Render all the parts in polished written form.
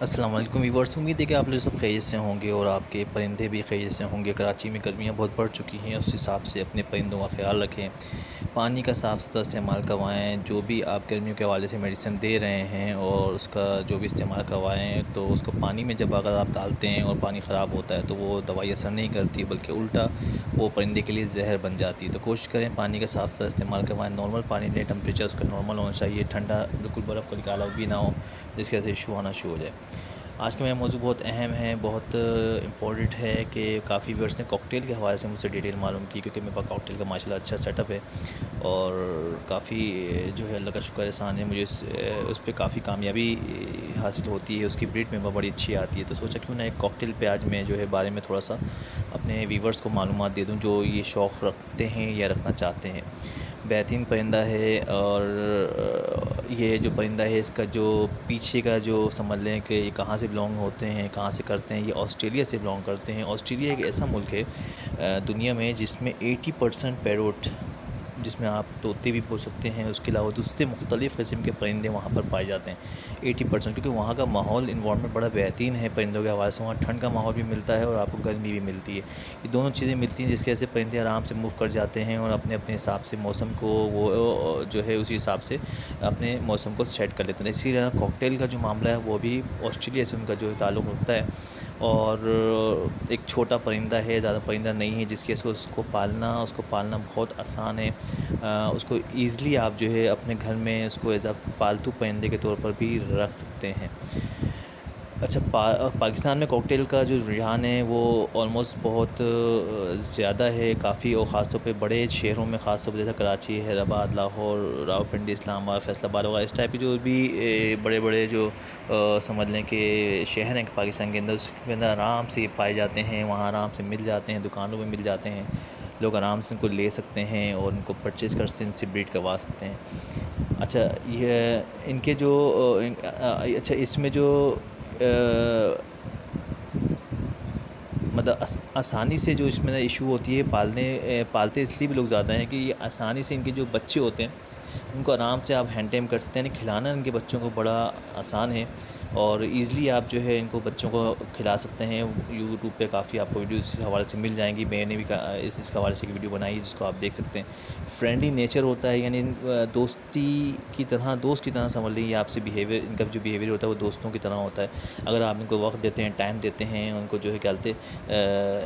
السلام علیکم ویورس، امید ہے کہ آپ لوگ سب خیریت سے ہوں گے اور آپ کے پرندے بھی خیریت سے ہوں گے۔ کراچی میں گرمیاں بہت بڑھ چکی ہیں، اس حساب سے اپنے پرندوں کا خیال رکھیں، پانی کا صاف ستھرا استعمال کروائیں۔ جو بھی آپ گرمیوں کے حوالے سے میڈیسن دے رہے ہیں اور اس کا جو بھی استعمال کروائیں تو اس کو پانی میں جب اگر آپ ڈالتے ہیں اور پانی خراب ہوتا ہے تو وہ دوائی اثر نہیں کرتی بلکہ الٹا وہ پرندے کے لیے زہر بن جاتی ہے۔ تو کوشش کریں پانی کا صاف ستھرا استعمال کروائیں، نارمل پانی لیں، ٹمپریچر اس کا نارمل ہونا چاہیے، ٹھنڈا بالکل برف کا نکالا بھی نہ ہو جس کی وجہ سے ایشو آنا شروع ہو جائے۔ آج کا میرا موضوع بہت اہم ہے، بہت امپورٹنٹ ہے کہ کافی ویورس نے کاکٹیل کے حوالے سے مجھ سے ڈیٹیل معلوم کی، کیونکہ میرے پاس کاکٹیل کا ماشاء اللہ اچھا سیٹ اپ ہے اور کافی جو ہے اللہ کا شکر احسان ہے، مجھے اس پہ کافی کامیابی حاصل ہوتی ہے، اس کی بریڈ میں بڑی اچھی آتی ہے۔ تو سوچا کیوں نہ ایک کاکٹیل پہ آج میں جو ہے بارے میں تھوڑا سا اپنے ویورس کو معلومات دے دوں جو یہ شوق رکھتے ہیں یا رکھنا چاہتے ہیں۔ بہترین پرندہ ہے اور یہ جو پرندہ ہے اس کا جو پیچھے کا جو سمجھ لیں کہ یہ کہاں سے بلونگ ہوتے ہیں، کہاں سے کرتے ہیں، یہ آسٹریلیا سے بلونگ کرتے ہیں۔ آسٹریلیا ایک ایسا ملک ہے دنیا میں جس میں 80% پیروٹ، جس میں آپ طوطے بھی بول سکتے ہیں، اس کے علاوہ دوسرے مختلف قسم کے پرندے وہاں پر پائے جاتے ہیں 80%، کیونکہ وہاں کا ماحول انوائرمنٹ بڑا بہترین ہے پرندوں کے حوالے سے۔ وہاں ٹھنڈ کا ماحول بھی ملتا ہے اور آپ کو گرمی بھی ملتی ہے، یہ دونوں چیزیں ملتی ہیں جس کی وجہ سے پرندے آرام سے موو کر جاتے ہیں اور اپنے اپنے حساب سے موسم کو وہ جو ہے اسی حساب سے اپنے موسم کو سیٹ کر لیتے ہیں۔ اسی طرح کاکٹیل کا جو معاملہ ہے وہ بھی آسٹریلیا سے ان کا جو ہے تعلق رکھتا ہے اور ایک چھوٹا پرندہ ہے، زیادہ پرندہ نہیں ہے، جس کی وجہ سے اس کو پالنا بہت آسان ہے۔ اس کو ایزلی آپ جو ہے اپنے گھر میں اس کو ایز اے پالتو پرندے کے طور پر بھی رکھ سکتے ہیں۔ اچھا، پاکستان میں کاکٹیل کا جو رجحان ہے وہ آلموسٹ بہت زیادہ ہے کافی، اور خاص طور پہ بڑے شہروں میں، خاص طور پہ جیسے کراچی، حیدرآباد، لاہور، راولپنڈی، اسلام آباد، فیصل آباد وغیرہ اس ٹائپ کی جو بھی بڑے بڑے جو سمجھ لیں کہ شہر ہیں پاکستان کے اندر، اس کے اندر آرام سے پائے جاتے ہیں، وہاں آرام سے مل جاتے ہیں، دکانوں میں مل جاتے ہیں، لوگ آرام سے ان کو لے سکتے ہیں اور ان کو پرچیز کر سے ان سے بریڈ کروا سکتے ہیں۔ اچھا، یہ ان کے جو اچھا اس میں جو مطلب آسانی سے جو اس میں ایشو ہوتی ہے پالتے اس لیے بھی لوگ زیادہ ہیں کہ یہ آسانی سے ان کے جو بچے ہوتے ہیں ان کو آرام سے آپ ہینڈ ٹائم کر سکتے ہیں، یعنی کھلانا ان کے بچوں کو بڑا آسان ہے اور ایزلی آپ جو ہے ان کو بچوں کو کھلا سکتے ہیں۔ یوٹیوب پہ کافی آپ کو ویڈیوز اس حوالے سے مل جائیں گی، میں نے بھی اس کے حوالے سے ایک ویڈیو بنائی ہے جس کو آپ دیکھ سکتے ہیں۔ فرینڈلی نیچر ہوتا ہے، یعنی دوستی کی طرح، دوست کی طرح سمجھ لیجیے آپ سے بیہیویئر، ان کا جو بیہیویئر ہوتا ہے وہ دوستوں کی طرح ہوتا ہے۔ اگر آپ ان کو وقت دیتے ہیں، ٹائم دیتے ہیں، ان کو جو ہے کیا کہتے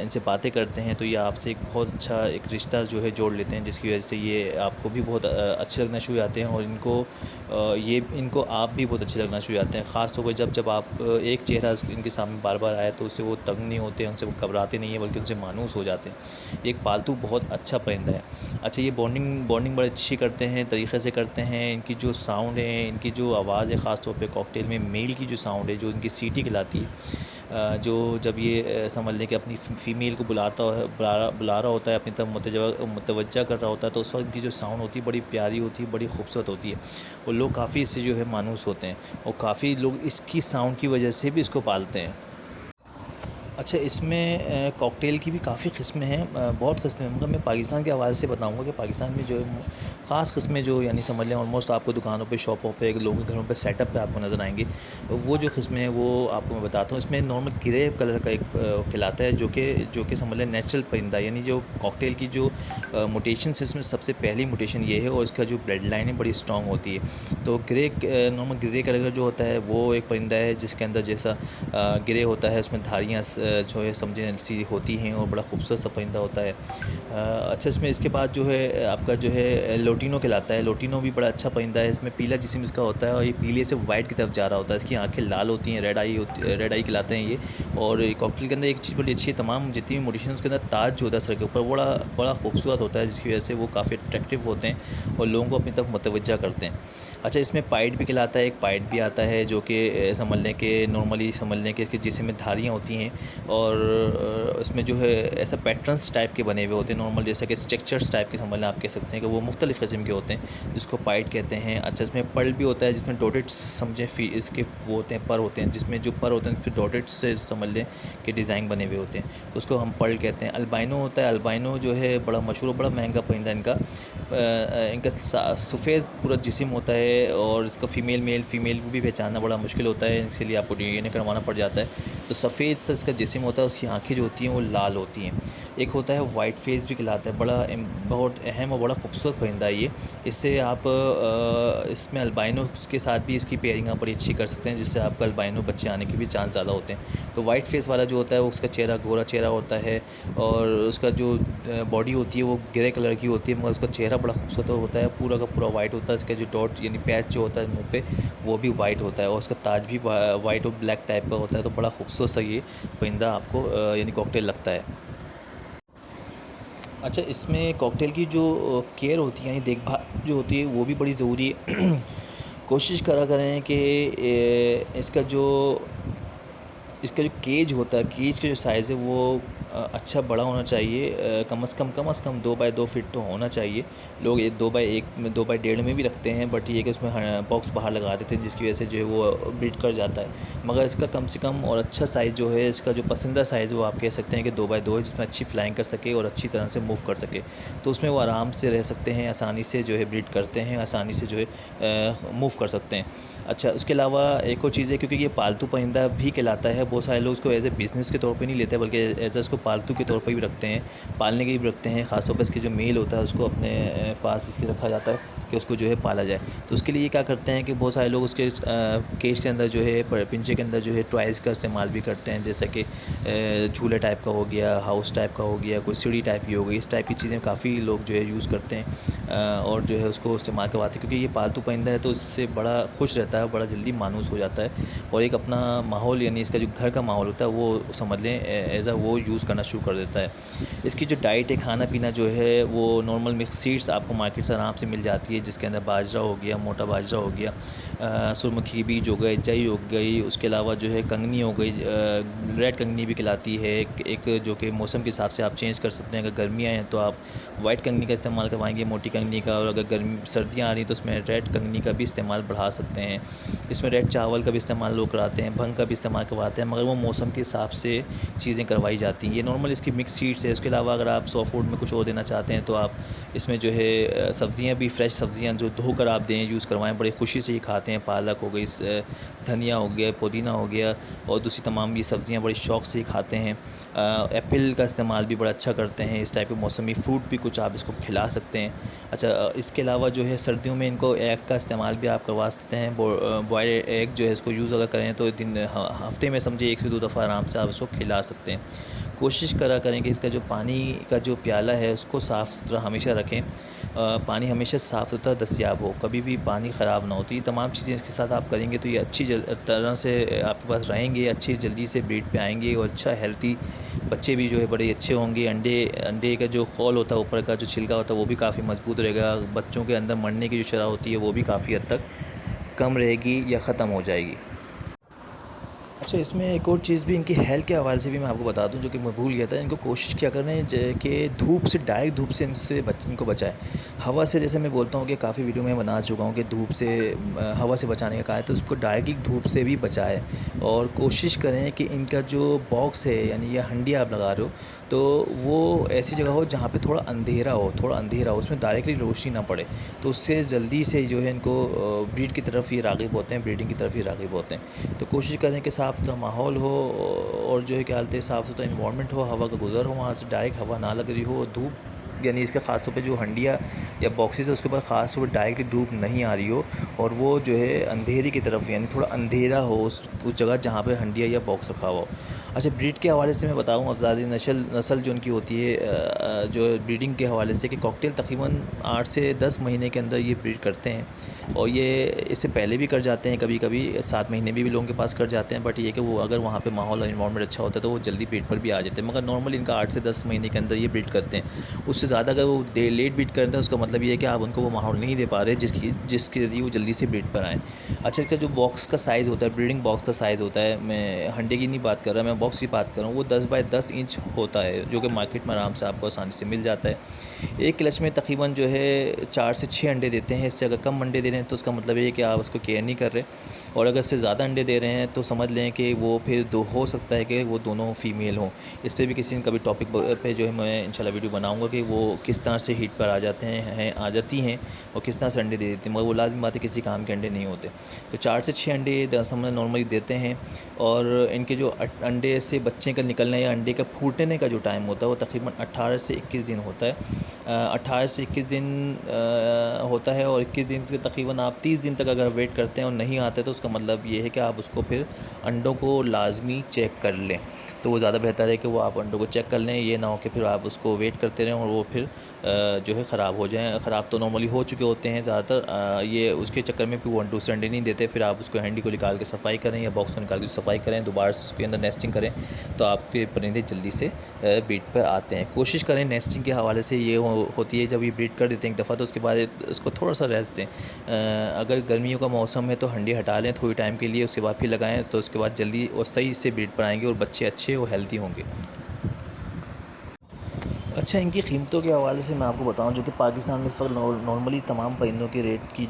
ان سے باتیں کرتے ہیں تو یہ آپ سے ایک بہت اچھا ایک رشتہ جو ہے جوڑ لیتے ہیں، جس کی وجہ سے یہ آپ کو بھی بہت اچھے لگنا شروع ہو جاتے ہیں اور ان کو آپ بھی بہت اچھے لگنا شروع ہو جاتے ہیں۔ خاص طور پہ جب آپ ایک چہرہ ان کے سامنے بار بار آئے تو اس سے وہ تنگ نہیں ہوتے، ان سے وہ گھبراتے نہیں ہیں بلکہ ان سے مانوس ہو جاتے ہیں۔ ایک پالتو بہت اچھا پرندہ ہے۔ اچھا، یہ بانڈنگ بڑی اچھی کرتے ہیں، طریقے سے کرتے ہیں۔ ان کی جو ساؤنڈ ہے، ان کی جو آواز ہے، خاص طور پہ کاکٹیل میں میل کی جو ساؤنڈ ہے، جو ان کی سیٹی کہلاتی ہے، جو جب یہ سمجھ لیں کہ اپنی فیمیل کو بلا رہا ہوتا ہے، اپنی طرف متوجہ کر رہا ہوتا ہے، تو اس وقت کی جو ساؤنڈ ہوتی ہے بڑی پیاری ہوتی ہے، بڑی خوبصورت ہوتی ہے اور لوگ کافی اس سے جو ہے مانوس ہوتے ہیں اور کافی لوگ اس کی ساؤنڈ کی وجہ سے بھی اس کو پالتے ہیں۔ اچھا، اس میں کاکٹیل کی بھی کافی قسمیں ہیں، بہت قسمیں ہیں، مگر میں پاکستان کے حوالے سے بتاؤں گا کہ پاکستان میں جو خاص قسمیں جو یعنی سمجھ لیں آلموسٹ آپ کو دکانوں پہ، شاپوں پہ، لوگوں کے گھروں پہ سیٹ اپ پہ آپ کو نظر آئیں گے، وہ جو قسمیں ہیں وہ آپ کو میں بتاتا ہوں۔ اس میں نارمل گرے کلر کا ایک کھلاتا ہے جو کہ سمجھ لیں نیچرل پرندہ، یعنی جو کاکٹیل کی جو موٹیشنس اس میں سب سے پہلی موٹیشن یہ ہے اور اس کا جو بلڈ لائن ہے بڑی اسٹرانگ ہوتی ہے۔ تو نارمل گرے کلر جو ہوتا ہے وہ ایک پرندہ ہے جس کے اندر جیسا گرے ہوتا ہے، اس میں دھاریاں جو ہے سمجھیں سی ہوتی ہیں اور بڑا خوبصورت سا پرندہ ہوتا ہے۔ اچھا، اس میں اس کے بعد جو ہے آپ کا جو ہے لوٹینو کہلاتا ہے۔ لوٹینو بھی بڑا اچھا پرندہ ہے، اس میں پیلا جسم اس کا ہوتا ہے اور یہ پیلے سے وائٹ کی طرف جا رہا ہوتا ہے، اس کی آنکھیں لال ہوتی ہیں، ریڈ آئی کہلاتے ہیں یہ۔ اور کاکٹیل کے اندر ایک چیز بڑی اچھی ہے، تمام جتنی موٹیشن اس کے اندر تاج جو ہوتا ہے سر کے اوپر بڑا خوبصورت ہوتا ہے، جس کی وجہ سے وہ کافی اٹریکٹیو ہوتے ہیں اور لوگوں کو اپنی طرف متوجہ کرتے ہیں۔ اچھا، اس میں پائٹ بھی کہلاتا ہے، ایک پائٹ بھی آتا ہے جو کہ سمجھ لیں کہ نارملی سمجھ لیں کہ اس کے جسم میں دھاریاں ہوتی ہیں اور اس میں جو ہے ایسا پیٹرنس ٹائپ کے بنے ہوئے ہوتے ہیں، نارمل جیسا کہ اسٹرکچرس ٹائپ کے سمجھ لیں آپ کہہ سکتے ہیں کہ وہ مختلف قسم کے ہوتے ہیں جس کو پائٹ کہتے ہیں. اچھا اس میں پرل بھی ہوتا ہے جس میں ڈوٹڈ سمجھیں اس کے وہ ہوتے ہیں پر ہوتے ہیں جس میں جو پر ہوتے ہیں اس پہ ڈوٹڈ سے سمجھ لیں کہ ڈیزائن بنے ہوئے ہوتے ہیں تو اس کو ہم پرل کہتے ہیں. البائنو ہوتا ہے. البائنو جو ہے بڑا مشہور بڑا مہنگا پرندہ ان کا سفید پورا جسم ہوتا ہے اور اس کا فیمیل کو بھی پہچاننا بڑا مشکل ہوتا ہے, اسی لیے آپ کو ڈی این اے کروانا پڑ جاتا ہے. تو سفید سے اس کا جسم ہوتا ہے, اس کی آنکھیں جو ہوتی ہیں وہ لال ہوتی ہیں. ایک ہوتا ہے وائٹ فیس بھی کہلاتا ہے, بہت اہم اور بڑا خوبصورت پرندہ ہے یہ. اس سے آپ اس میں البائنو کے ساتھ بھی اس کی پیئرنگ آپ بڑی اچھی کر سکتے ہیں جس سے آپ کا البائنو بچے آنے کے بھی چانس زیادہ ہوتے ہیں. تو وائٹ فیس والا جو ہوتا ہے وہ اس کا چہرہ گورا چہرہ ہوتا ہے اور اس کا جو باڈی ہوتی ہے وہ گرے کلر کی ہوتی ہے, مگر اس کا چہرہ بڑا خوبصورت ہوتا ہے, پورا کا پورا وائٹ ہوتا ہے. اس کا جو ڈاٹ یعنی پیچ جو ہوتا ہے منہ پہ وہ بھی وائٹ ہوتا ہے اور اس کا تاج بھی وائٹ اور بلیک ٹائپ کا ہوتا ہے. تو بڑا خوبصورت سا یہ پرندہ آپ کو یعنی کاکٹیل لگتا ہے. اچھا اس میں کاکٹیل کی جو کیئر ہوتی ہے یعنی دیکھ بھال جو ہوتی ہے وہ بھی بڑی ضروری ہے. کوشش کرا کریں کہ اس کا جو کیج ہوتا ہے, کیج کا جو سائز ہے وہ اچھا بڑا ہونا چاہیے, کم از کم 2x2 فٹ تو ہونا چاہیے. لوگ 2x1 میں بھی رکھتے ہیں, بٹ یہ کہ اس میں باکس باہر لگا دیتے ہیں جس کی وجہ سے جو ہے وہ بریڈ کر جاتا ہے. مگر اس کا کم سے کم اور اچھا سائز جو ہے اس کا جو پسندیدہ سائز وہ آپ کہہ سکتے ہیں کہ 2x2 ہے, جس میں اچھی فلائنگ کر سکے اور اچھی طرح سے موو کر سکے. تو اس میں وہ آرام سے رہ سکتے ہیں, آسانی سے جو ہے بریڈ کرتے ہیں, آسانی سے جو ہے موو کر سکتے ہیں. اچھا اس کے علاوہ ایک اور چیز ہے کیونکہ یہ پالتو پرندہ بھی کہلاتا ہے, بہت سارے لوگ اس کو ایز اے بزنس کے طور پہ نہیں لیتے بلکہ ایز اے اس کو پالتو کے طور پہ بھی رکھتے ہیں, پالنے کے بھی رکھتے ہیں. خاص طور پہ اس کے جو میل ہوتا ہے اس کو اپنے پاس اس لیے رکھا جاتا ہے کہ اس کو جو ہے پالا جائے. تو اس کے لیے یہ کیا کرتے ہیں کہ بہت سارے لوگ اس کے کیج کے اندر جو ہے پنجے کے اندر جو ہے ٹوائز کا استعمال بھی کرتے ہیں, جیسا کہ جھولے ٹائپ کا ہو گیا, ہاؤس ٹائپ کا ہو گیا, کوئی سیڑھی ٹائپ کی ہو گئی. اس ٹائپ کی چیزیں کافی لوگ جو ہے یوز کرتے ہیں اور جو ہے اس کو استعمال کرواتے ہیں کیونکہ یہ پالتو پرندہ ہے تو اس سے بڑا خوش رہتا ہے, بڑا جلدی مانوس ہو جاتا ہے اور ایک اپنا ماحول یعنی اس کا جو گھر کا ماحول ہوتا ہے وہ سمجھ لیں ایز اے وہ یوز کرنا شروع کر دیتا ہے. اس کی جو ڈائٹ ہے کھانا پینا جو ہے وہ نارمل مکس سیڈس آپ کو مارکیٹ سے آرام سے مل جاتی ہے, جس کے اندر باجرہ ہو گیا, موٹا باجرہ ہو گیا, سرمکھی بیج ہو گئے, جئی ہو گئی, اس کے علاوہ جو ہے کنگنی ہو گئی, ریڈ کنگنی بھی کھلاتی ہے ایک جو کہ موسم کے حساب سے آپ چینج کر سکتے ہیں. اگر گرمیاں ہیں تو آپ وائٹ کنگنی کا استعمال کروائیں گے, موٹی کنگنی کا, اور اگر سردیاں آ رہی ہیں تو اس میں ریڈ کنگنی کا بھی استعمال بڑھا سکتے ہیں. اس میں ریڈ چاول کا بھی استعمال لوگ کراتے ہیں, بھنگ کا بھی استعمال کرواتے ہیں, مگر وہ موسم کے حساب سے چیزیں کروائی جاتی ہیں. یہ نارمل اس کی مکس سیڈس ہے. اس کے علاوہ اگر آپ سو فوڈ میں کچھ اور دینا چاہتے ہیں تو آپ اس میں جو ہے سبزیاں بھی فریش سبزیاں جو دھو کر آپ دیں, یوز کروائیں, بڑی خوشی سے یہ کھاتے ہیں. پالک ہو گئی, دھنیا ہو گیا, پودینہ ہو گیا اور دوسری تمام یہ سبزیاں بڑی شوق سے ہی کھاتے ہیں. ایپل کا استعمال بھی بڑا اچھا کرتے ہیں. اس ٹائپ کے موسمی فروٹ بھی کچھ آپ اس کو کھلا سکتے ہیں. اچھا اس کے علاوہ جو ہے سردیوں میں ان کو ایگ کا استعمال بھی آپ کروا سکتے ہیں. بوائل ایگ جو ہے اس کو یوز اگر کریں تو ہفتے میں سمجھے 1 سے 2 دفعہ آرام سے آپ اس کو کھلا سکتے ہیں. کوشش کریں کہ اس کا جو پانی کا جو پیالہ ہے اس کو صاف ستھرا ہمیشہ رکھیں. پانی ہمیشہ صاف ستھرا دستیاب ہو, کبھی بھی پانی خراب نہ ہو. تو یہ تمام چیزیں اس کے ساتھ آپ کریں گے تو یہ اچھی طرح سے آپ کے پاس رہیں گے, اچھی جلدی سے بریڈ پہ آئیں گے اور اچھا ہیلتھی بچے بھی جو ہے بڑے اچھے ہوں گے. انڈے کا جو خول ہوتا ہے اوپر کا جو چھلکا ہوتا ہے وہ بھی کافی مضبوط رہے گا. بچوں کے اندر مرنے کی جو شرح ہوتی ہے وہ بھی کافی حد تک کم رہے گی یا ختم ہو جائے گی. اچھا اس میں ایک اور چیز بھی ان کی ہیلتھ کے حوالے سے بھی میں آپ کو بتا دوں جو کہ میں بھول گیا تھا. ان کو کوشش کیا کریں کہ دھوپ سے ڈائریکٹ دھوپ سے ان کو بچائیں. ہوا سے جیسے میں بولتا ہوں کہ کافی ویڈیو میں بنا چکا ہوں کہ دھوپ سے ہوا سے بچانے کا کہا ہے تو اس کو ڈائریکٹلی دھوپ سے بھی بچائے. اور کوشش کریں کہ ان کا جو باکس ہے یعنی یہ ہنڈی آپ لگا رہے ہو تو وہ ایسی جگہ ہو جہاں پہ تھوڑا اندھیرا ہو, اس میں ڈائریکٹلی روشنی نہ پڑے. تو اس سے جلدی سے جو ہے ان کو بریڈنگ کی طرف ہی راغب ہوتے ہیں. تو کوشش کریں کہ صاف ستھرا ماحول ہو اور جو ہے کیا حالت ہے صاف ستھرا انوائرمنٹ ہو, ہوا کا گزر ہو, وہاں سے ڈائریکٹ ہوا نہ لگ رہی ہو. دھوپ یعنی اس کے خاص طور پہ جو ہنڈیاں یا باکسز ہے اس کے بعد خاص طور پہ ڈائریکٹلی دھوپ نہیں آ رہی ہو اور وہ جو ہے اندھیری کی طرف یعنی تھوڑا اندھیرا ہو اس جگہ جہاں پہ ہنڈیا یا باکس رکھا ہوا ہو. اچھا بریڈ کے حوالے سے میں بتاؤں افزادی نسل جو ان کی ہوتی ہے جو بریڈنگ کے حوالے سے کہ کاکٹیل تقریباً 8 سے 10 مہینے کے اندر یہ بریڈ کرتے ہیں اور یہ اس سے پہلے بھی کر جاتے ہیں, کبھی کبھی 7 مہینے بھی لوگوں کے پاس کر جاتے ہیں. بٹ یہ کہ وہ اگر وہاں پہ ماحول اور انوائرمنٹ اچھا ہوتا ہے تو وہ جلدی بریڈ پر بھی آ جاتے ہیں. مگر نارملی ان کا 8 سے 10 مہینے کے اندر یہ بریڈ کرتے ہیں. اس سے سے زیادہ اگر وہ لیٹ بریڈ کرتے ہیں اس کا مطلب یہ ہے کہ آپ ان کو وہ ماحول نہیں دے پا رہے جس کے ذریعے وہ جلدی سے بریڈ پر آئیں۔ اچھا اس کا جو باکس کا سائز ہوتا ہے، بریڈنگ باکس کا سائز ہوتا ہے، میں ہنڈے کی نہیں بات کر رہا، میں باکس کی بات کر رہا ہوں، وہ 10x10 انچ ہوتا ہے، جو کہ مارکیٹ میں آرام سے آپ کو آسانی سے مل جاتا ہے۔ ایک کلچ میں تقریباً جو ہے 4 سے 6 انڈے دیتے ہیں۔ اس سے اگر کم انڈے دے رہے ہیں تو اس کا مطلب یہ ہے کہ آپ اس کو کیئر نہیں کر رہے، اور اگر اس سے زیادہ انڈے دے رہے ہیں تو سمجھ لیں کہ وہ پھر ہو سکتا ہے کہ وہ دونوں فیمیل ہوں۔ اس پہ بھی کسی نے کبھی ٹاپک پہ جو ہے میں انشاءاللہ ویڈیو بناؤں گا کہ وہ کس طرح سے ہیٹ پر آ جاتی ہیں اور کس طرح سے انڈے دے دیتی ہیں، مگر وہ لازم بات ہے کسی کام کے انڈے نہیں ہوتے۔ تو 4 سے 6 انڈے دراصل نارملی دیتے ہیں، اور ان کے جو انڈے سے بچے کا نکلنا یا انڈے کا پھوٹنے کا جو ٹائم ہوتا ہے وہ تقریباً 18 سے 21 دن ہوتا ہے۔ 18 سے 21 دن ہوتا ہے، اور 21 دن سے تقریباً آپ 30 دن تک اگر ویٹ کرتے ہیں اور نہیں آتے تو اس کا مطلب یہ ہے کہ آپ اس کو پھر انڈوں کو لازمی چیک کر لیں۔ تو وہ زیادہ بہتر ہے کہ وہ آپ انڈوں کو چیک کر لیں، یہ نہ ہو کہ پھر آپ اس کو ویٹ کرتے رہیں اور وہ پھر جو ہے خراب ہو جائیں۔ خراب تو نارملی ہو چکے ہوتے ہیں زیادہ تر، یہ اس کے چکر میں پھر وہ دوسرے انڈے نہیں دیتے۔ پھر آپ اس کو ہینڈی کو نکال کے صفائی کریں یا باکس کو نکال کے صفائی کریں، دوبارہ سے اس کے اندر نیسٹنگ کریں، تو آپ کے پرندے جلدی سے بریڈ پر آتے ہیں۔ کوشش کریں نیسٹنگ کے حوالے سے یہ ہوتی ہے جب یہ بریڈ کر دیتے ہیں ایک دفعہ تو اس کے بعد اس کو تھوڑا سا ریسٹ دیں۔ اگر گرمیوں کا موسم ہے تو ہنڈی ہٹا لیں تھوڑی ٹائم کے لیے، اس کے بعد پھر لگائیں، تو اس کے بعد جلدی اور صحیح سے بریڈ پر آئیں گے اور بچے اچھے اور ہیلتھی ہوں گے۔ اچھا ان کی قیمتوں کے حوالے سے میں آپ کو بتاؤں، جو کہ پاکستان میں اس وقت نارملی تمام پرندوں کے ریٹ کی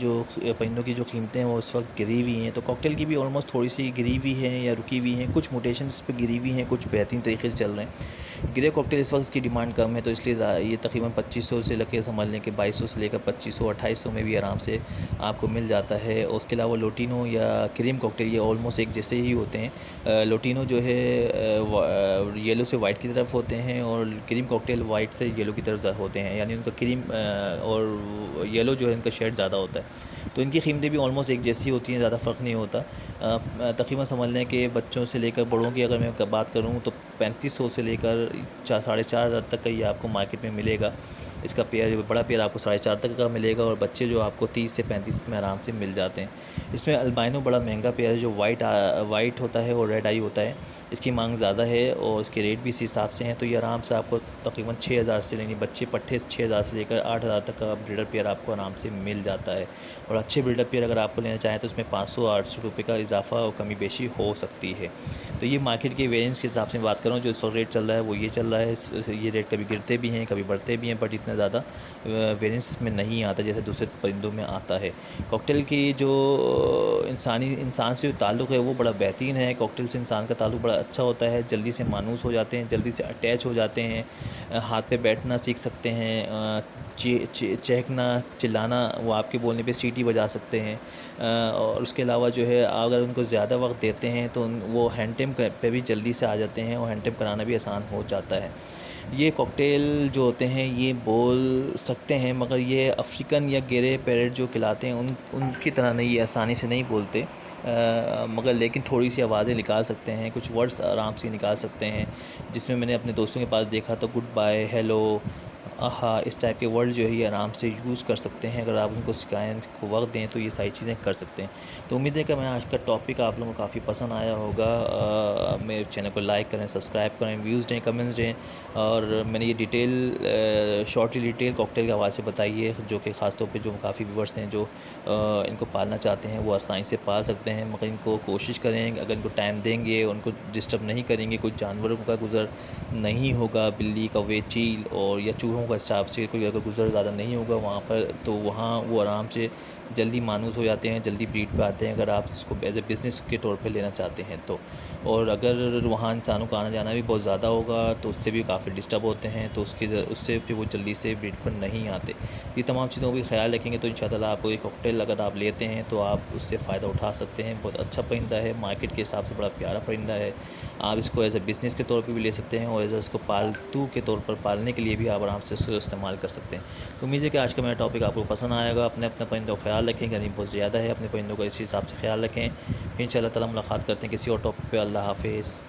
پرندوں کی جو قیمتیں ہیں وہ اس وقت گری ہوئی ہیں، تو کاکٹیل کی بھی آلموسٹ تھوڑی سی گری ہوئی ہیں یا رکی ہوئی ہیں، کچھ موٹیشنز پہ گری ہوئی ہیں، کچھ بہترین طریقے سے چل رہے ہیں۔ گرے کاکٹیل اس وقت اس کی ڈیمانڈ کم ہے، تو اس لیے یہ تقریباً 2500 سے لے کے سمجھ لیں کہ 2200 سے لے کر 2500 2800 میں بھی آرام سے آپ کو مل جاتا ہے۔ اور اس کے علاوہ لوٹینو یا کریم کاکٹیل یہ آلموسٹ ایک جیسے ہی ہوتے ہیں۔ لوٹینو جو ہے یلو سے وائٹ کی طرف ہوتے ہیں، اور کریم کاکٹیل وائٹ سے یلو کی طرف ہوتے ہیں، یعنی ان کا کریم اور یلو جو ہے ان کا شیڈ زیادہ ہوتا ہے۔ تو ان کی قیمتیں بھی آلموسٹ ایک جیسی ہوتی ہیں، زیادہ فرق نہیں ہوتا۔ تقریباً سمجھ لیں کہ بچوں سے لے کر بڑوں کی اگر میں بات کروں تو 3500 سے لے کر 4500 تک کا یہ آپ کو مارکیٹ میں ملے گا۔ اس کا پیئر بڑا پیئر آپ کو 4.5 تک کا ملے گا، اور بچے جو آپ کو 30 سے 35 میں آرام سے مل جاتے ہیں۔ اس میں البائنو بڑا مہنگا پیئر ہے، جو وائٹ ہوتا ہے اور ریڈ آئی ہوتا ہے، اس کی مانگ زیادہ ہے اور اس کے ریٹ بھی اسی حساب سے ہیں، تو یہ آرام سے آپ کو تقریباً 6000 سے، یعنی بچے پٹھے 6000 سے لے کر 8000 تک کا بریڈر پیئر آپ کو آرام سے مل جاتا ہے۔ اور اچھے بریڈر پیئر اگر آپ کو لینا چاہیں تو اس میں 500-800 روپے کا اضافہ اور کمی بیشی ہو سکتی ہے۔ تو یہ مارکیٹ کے ویرینس کے حساب سے بات کروں، جو اس وقت ریٹ چل رہا ہے وہ یہ چل رہا ہے۔ یہ ریٹ کبھی گرتے بھی ہیں کبھی بڑھتے بھی ہیں، بٹ اتنا زیادہ ویرینس میں نہیں آتا جیسے دوسرے پرندوں میں آتا ہے۔ کاکٹیل کی جو انسان سے جو تعلق ہے وہ بڑا بہترین ہے، کاکٹیل سے انسان کا تعلق بڑا اچھا ہوتا ہے، جلدی سے مانوس ہو جاتے ہیں، جلدی سے اٹیچ ہو جاتے ہیں، ہاتھ پہ بیٹھنا سیکھ سکتے ہیں، چہکنا چلانا، وہ آپ کے بولنے پہ سیٹی بجا سکتے ہیں۔ اور اس کے علاوہ جو ہے اگر ان کو زیادہ وقت دیتے ہیں تو وہ ہینڈ ٹیم پہ بھی جلدی سے آ جاتے ہیں، اور ہینڈ ٹیم کرانا بھی آسان ہو جاتا ہے۔ یہ کاکٹیل جو ہوتے ہیں یہ بول سکتے ہیں، مگر یہ افریقن یا گرے پیرٹ جو کہلاتے ہیں ان کی طرح نہیں، یہ آسانی سے نہیں بولتے، مگر لیکن تھوڑی سی آوازیں نکال سکتے ہیں، کچھ ورڈز آرام سے نکال سکتے ہیں، جس میں نے اپنے دوستوں کے پاس دیکھا تو گڈ بائے، ہیلو، آہا، اس ٹائپ کے ورڈ جو ہے یہ آرام سے یوز کر سکتے ہیں۔ اگر آپ ان کو سکھائیں، ان کو وقت دیں تو یہ ساری چیزیں کر سکتے ہیں۔ تو امید ہے کہ میں آج کا ٹاپک آپ لوگوں کو کافی پسند آیا ہوگا۔ میرے چینل کو لائک کریں، سبسکرائب کریں، ویوز دیں، کمنٹس دیں، اور میں نے یہ شارٹلی ڈیٹیل کاکٹیل کے حوالے سے بتائی ہے، جو کہ خاص طور پہ جو کافی ویورس ہیں جو ان کو پالنا چاہتے ہیں وہ آسانی سے پال سکتے ہیں، مگر ان کو کوشش کریں، اگر ان کو ٹائم دیں گے، ان کو ڈسٹرب نہیں کریں گے، کچھ جانوروں کا گزر نہیں ہوگا، بلی، کوے، چیل اور یا چوہوں کا اسٹاف سے کوئی اگر گزر زیادہ نہیں ہوگا وہاں پر، تو وہاں وہ آرام سے جلدی مانوس ہو جاتے ہیں، جلدی بریڈ پہ آتے ہیں، اگر آپ اس کو ایز اے بزنس کے طور پہ لینا چاہتے ہیں تو۔ اور اگر وہاں انسانوں کا آنا جانا بھی بہت زیادہ ہوگا تو اس سے بھی کافی ڈسٹرب ہوتے ہیں، تو اس سے پھر وہ جلدی سے بریڈ پر نہیں آتے۔ یہ تمام چیزوں کا بھی خیال رکھیں گے تو انشاءاللہ آپ کو یہ کاکٹیل اگر آپ لیتے ہیں تو آپ اس سے فائدہ اٹھا سکتے ہیں۔ بہت اچھا پرندہ ہے، مارکیٹ کے حساب سے بڑا پیارا پرندہ ہے، آپ اس کو ایز اے بزنس کے طور پہ بھی لے سکتے ہیں، اور ایز اے اس کو پالتو کے طور پر پالنے کے لیے بھی آپ آرام سے اس کو استعمال کر سکتے ہیں۔ تو امید ہے کہ آج کا میرا ٹاپک آپ کو پسند آئے گا۔ اپنے پرندوں کا خیال رکھیں، گرمی بہت زیادہ ہے، اپنے پرندوں کا اسی حساب سے خیال رکھیں۔ پھر انشاءاللہ تعالیٰ ملاقات کرتے ہیں کسی اور ٹاپک پہ۔ اللہ حافظ۔